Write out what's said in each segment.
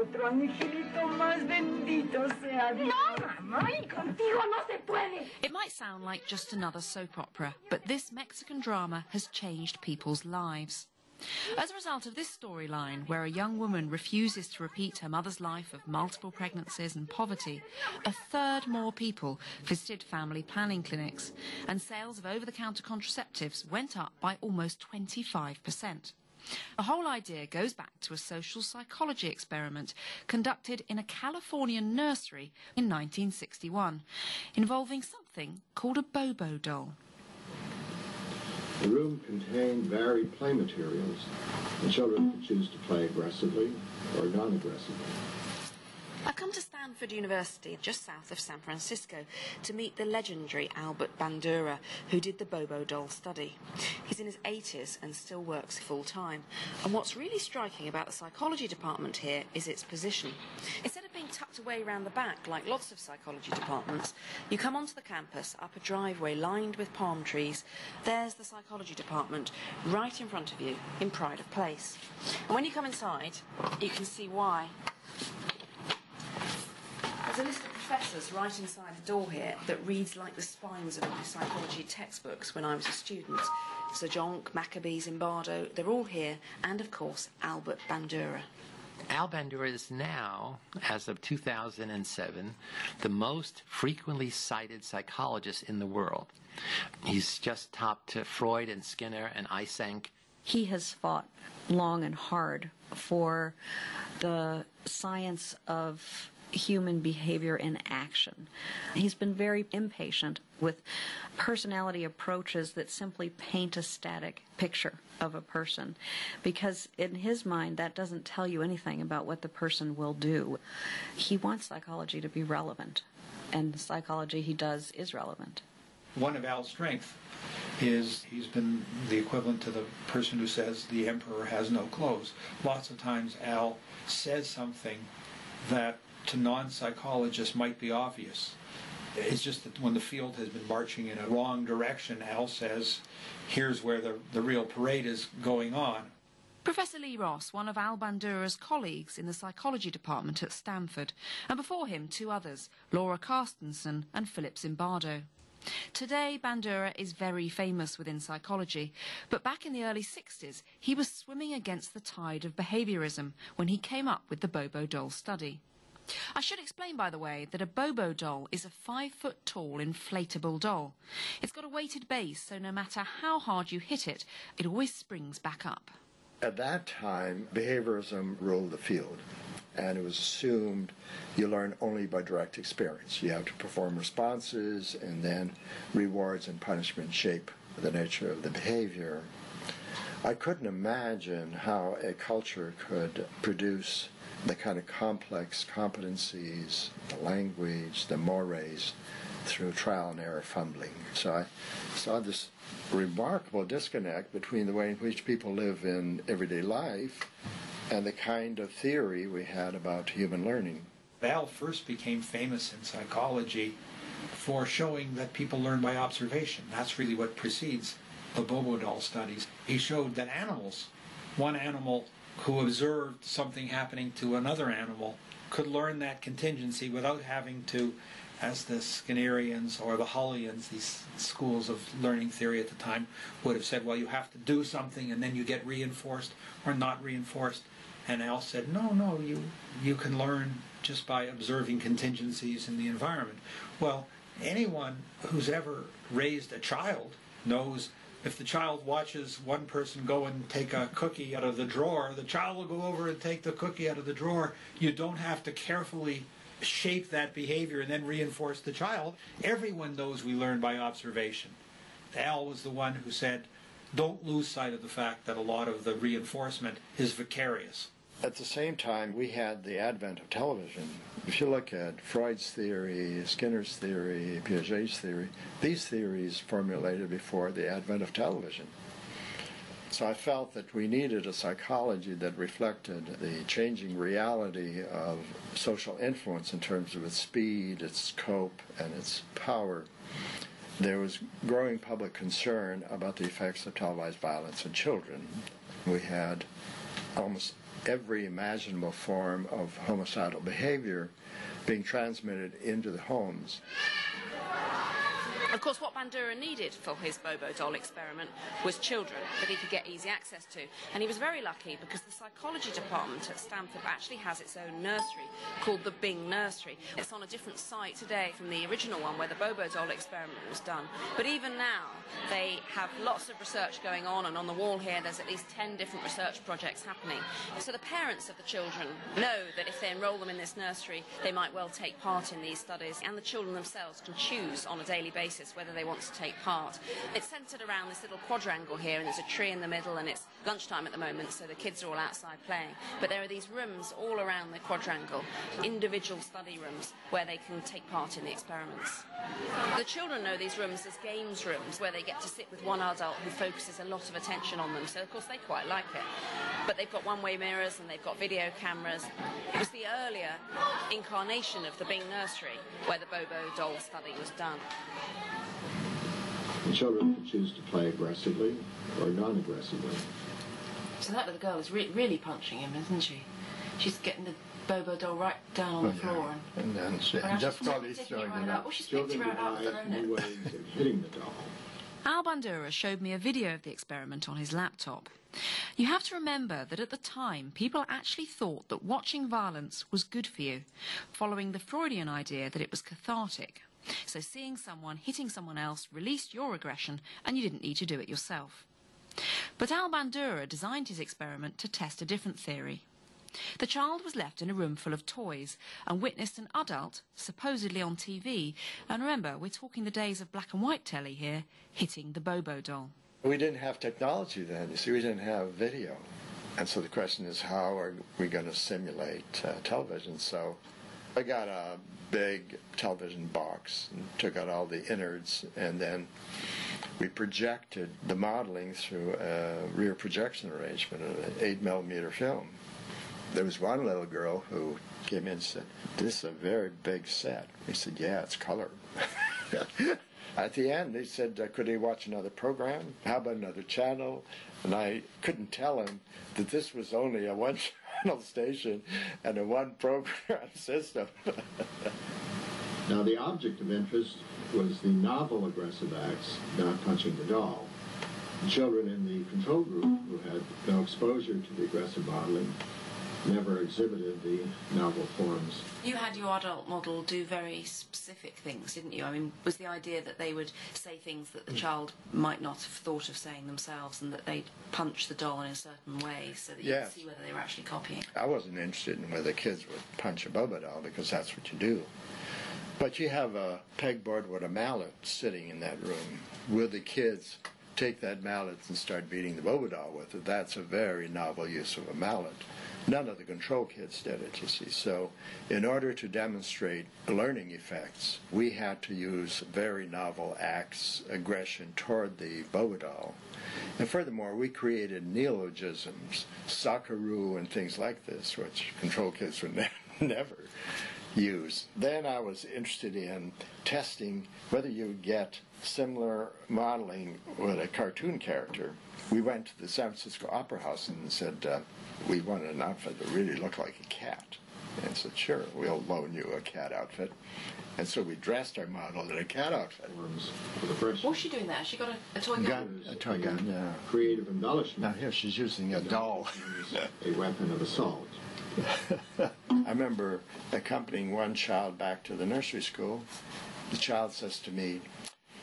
otro, angelito más bendito sea Dios. No, mamá, y contigo no se puede. It might sound like just another soap opera, but this Mexican drama has changed people's lives. As a result of this storyline, where a young woman refuses to repeat her mother's life of multiple pregnancies and poverty, a third more people visited family planning clinics, and sales of over-the-counter contraceptives went up by almost 25%. The whole idea goes back to a social psychology experiment conducted in a Californian nursery in 1961, involving something called a Bobo Doll. The room contained varied play materials, and children could choose to play aggressively or non-aggressively. I've come to Stanford University, just south of San Francisco, to meet the legendary Albert Bandura, who did the Bobo Doll study. He's in his 80s and still works full-time. And what's really striking about the psychology department here is its position. Instead of being tucked away around the back, like lots of psychology departments, you come onto the campus, up a driveway lined with palm trees. There's the psychology department, right in front of you, in pride of place. And when you come inside, you can see why. There's a list of professors right inside the door here that reads like the spines of the psychology textbooks when I was a student. Sir John, Maccabees, Zimbardo, they're all here, and of course, Albert Bandura. Al Bandura is now, as of 2007, the most frequently cited psychologist in the world. He's just topped Freud and Skinner and Eysenck. He has fought long and hard for the science of human behavior in action. He's been very impatient with personality approaches that simply paint a static picture of a person, because in his mind that doesn't tell you anything about what the person will do. He wants psychology to be relevant, and the psychology he does is relevant. One of Al's strengths is he's been the equivalent to the person who says the emperor has no clothes. Lots of times Al says something that to non-psychologists might be obvious. It's just that when the field has been marching in a wrong direction, Al says, here's where the real parade is going on. Professor Lee Ross, one of Al Bandura's colleagues in the psychology department at Stanford, and before him two others, Laura Carstensen and Philip Zimbardo. Today, Bandura is very famous within psychology, but back in the early 60s, he was swimming against the tide of behaviorism when he came up with the Bobo Doll study. I should explain, by the way, that a Bobo doll is a 5-foot-tall inflatable doll. It's got a weighted base, so no matter how hard you hit it, it always springs back up. At that time, behaviorism ruled the field, and it was assumed you learn only by direct experience. You have to perform responses, and then rewards and punishment shape the nature of the behavior. I couldn't imagine how a culture could produce the kind of complex competencies, the language, the mores, through trial and error fumbling. So I saw this remarkable disconnect between the way in which people live in everyday life and the kind of theory we had about human learning. Al first became famous in psychology for showing that people learn by observation. That's really what precedes the Bobo Doll studies. He showed that animals, one animal who observed something happening to another animal, could learn that contingency without having to, as the Skinnerians or the Hullians, these schools of learning theory at the time, would have said, well, you have to do something and then you get reinforced or not reinforced. And Al said, no, you can learn just by observing contingencies in the environment. Well, anyone who's ever raised a child knows if the child watches one person go and take a cookie out of the drawer, the child will go over and take the cookie out of the drawer. You don't have to carefully shape that behavior and then reinforce the child. Everyone knows we learn by observation. Al was the one who said, don't lose sight of the fact that a lot of the reinforcement is vicarious. At the same time, we had the advent of television. If you look at Freud's theory, Skinner's theory, Piaget's theory, these theories formulated before the advent of television. So I felt that we needed a psychology that reflected the changing reality of social influence in terms of its speed, its scope, and its power. There was growing public concern about the effects of televised violence on children. We had almost every imaginable form of homicidal behavior being transmitted into the homes. Of course, what Bandura needed for his Bobo Doll experiment was children that he could get easy access to. And he was very lucky because the psychology department at Stanford actually has its own nursery called the Bing Nursery. It's on a different site today from the original one where the Bobo Doll experiment was done. But even now, they have lots of research going on, and on the wall here there's at least 10 different research projects happening. So the parents of the children know that if they enroll them in this nursery, they might well take part in these studies, and the children themselves can choose on a daily basis whether they want to take part. It's centred around this little quadrangle here, and there's a tree in the middle, and it's lunchtime at the moment, so the kids are all outside playing. But there are these rooms all around the quadrangle, individual study rooms, where they can take part in the experiments. The children know these rooms as games rooms, where they get to sit with one adult who focuses a lot of attention on them, so of course they quite like it. But they've got one-way mirrors and they've got video cameras. It was the earlier incarnation of the Bing Nursery where the Bobo Doll study was done. The children can choose to play aggressively or non-aggressively. So that little girl is really punching him, isn't she? She's getting the Bobo Doll right down on the floor. And then she difficulty throwing it up. Oh, she's picked it right up and thrown it. New ways of hitting the doll. Al Bandura showed me a video of the experiment on his laptop. You have to remember that at the time, people actually thought that watching violence was good for you, following the Freudian idea that it was cathartic. So seeing someone hitting someone else released your aggression and you didn't need to do it yourself. But Al Bandura designed his experiment to test a different theory. The child was left in a room full of toys and witnessed an adult, supposedly on TV, and remember, we're talking the days of black and white telly here, hitting the Bobo Doll. We didn't have technology then. You see, we didn't have video. And so the question is, how are we going to simulate television? So I got a big television box and took out all the innards, and then we projected the modeling through a rear projection arrangement, an 8mm film. There was one little girl who came in and said, "This is a very big set." We said, "Yeah, it's color." At the end, they said, could he watch another program? How about another channel? And I couldn't tell him that this was only a one-channel station and a one-program system. Now, the object of interest was the novel aggressive acts, not punching the doll. The children in the control group who had no exposure to the aggressive modeling never exhibited the novel forms. You had your adult model do very specific things, didn't you? I mean, was the idea that they would say things that the child might not have thought of saying themselves, and that they'd punch the doll in a certain way so that you could see whether they were actually copying? I wasn't interested in whether kids would punch a Bobo doll, because that's what you do. But you have a pegboard with a mallet sitting in that room. Will the kids take that mallet and start beating the Bobo doll with it? That's a very novel use of a mallet. None of the control kids did it, you see. So in order to demonstrate learning effects, we had to use very novel acts, aggression toward the Bobo doll. And furthermore, we created neologisms, socceroo and things like this, which control kids would never use. Then I was interested in testing whether you would get similar modeling with a cartoon character. We went to the San Francisco Opera House and said, we wanted an outfit that really looked like a cat. And said, sure, we'll loan you a cat outfit. And so we dressed our model in a cat outfit. What was she doing there? She got a toy gun? A toy gun, yeah. Creative embellishment. Now here she's using a doll. A weapon of assault. I remember accompanying one child back to the nursery school. The child says to me,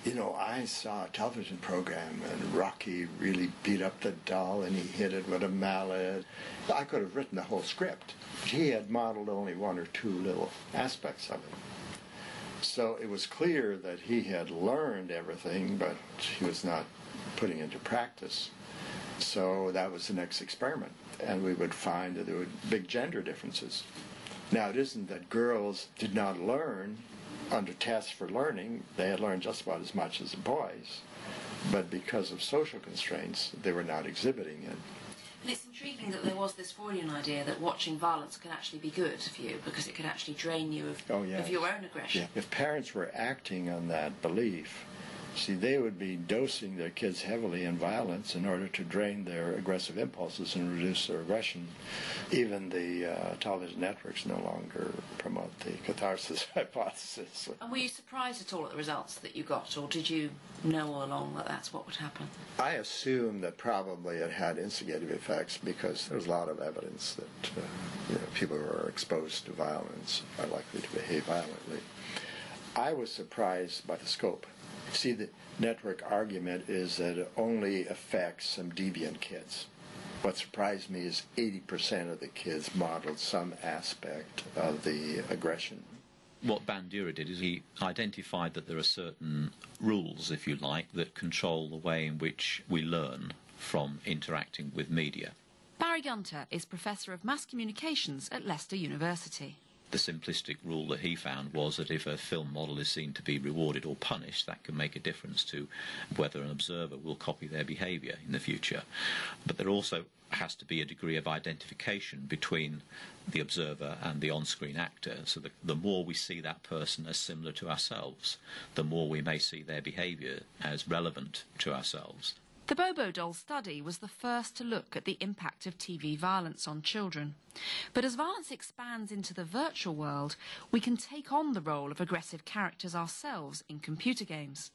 "You know, I saw a television program and Rocky really beat up the doll and he hit it with a mallet." I could have written the whole script, but he had modeled only one or two little aspects of it. So it was clear that he had learned everything, but he was not putting into practice. So that was the next experiment, and we would find that there were big gender differences. Now, it isn't that girls did not learn under tests for learning. They had learned just about as much as the boys, but because of social constraints, they were not exhibiting it. And it's intriguing that there was this Freudian idea that watching violence can actually be good for you, because it could actually drain you of your own aggression. Yeah. If parents were acting on that belief, See, they would be dosing their kids heavily in violence in order to drain their aggressive impulses and reduce their aggression. Even the television networks no longer promote the catharsis hypothesis. And were you surprised at all at the results that you got, or did you know all along that that's what would happen? I assume that probably it had instigative effects because there's a lot of evidence that people who are exposed to violence are likely to behave violently. I was surprised by the scope. See, the network argument is that it only affects some deviant kids. What surprised me is 80% of the kids modeled some aspect of the aggression. What Bandura did is he identified that there are certain rules, if you like, that control the way in which we learn from interacting with media. Barry Gunter is Professor of Mass Communications at Leicester University. The simplistic rule that he found was that if a film model is seen to be rewarded or punished, that can make a difference to whether an observer will copy their behaviour in the future. But there also has to be a degree of identification between the observer and the on-screen actor, so that the more we see that person as similar to ourselves, the more we may see their behaviour as relevant to ourselves. The Bobo Doll study was the first to look at the impact of TV violence on children. But as violence expands into the virtual world, we can take on the role of aggressive characters ourselves in computer games.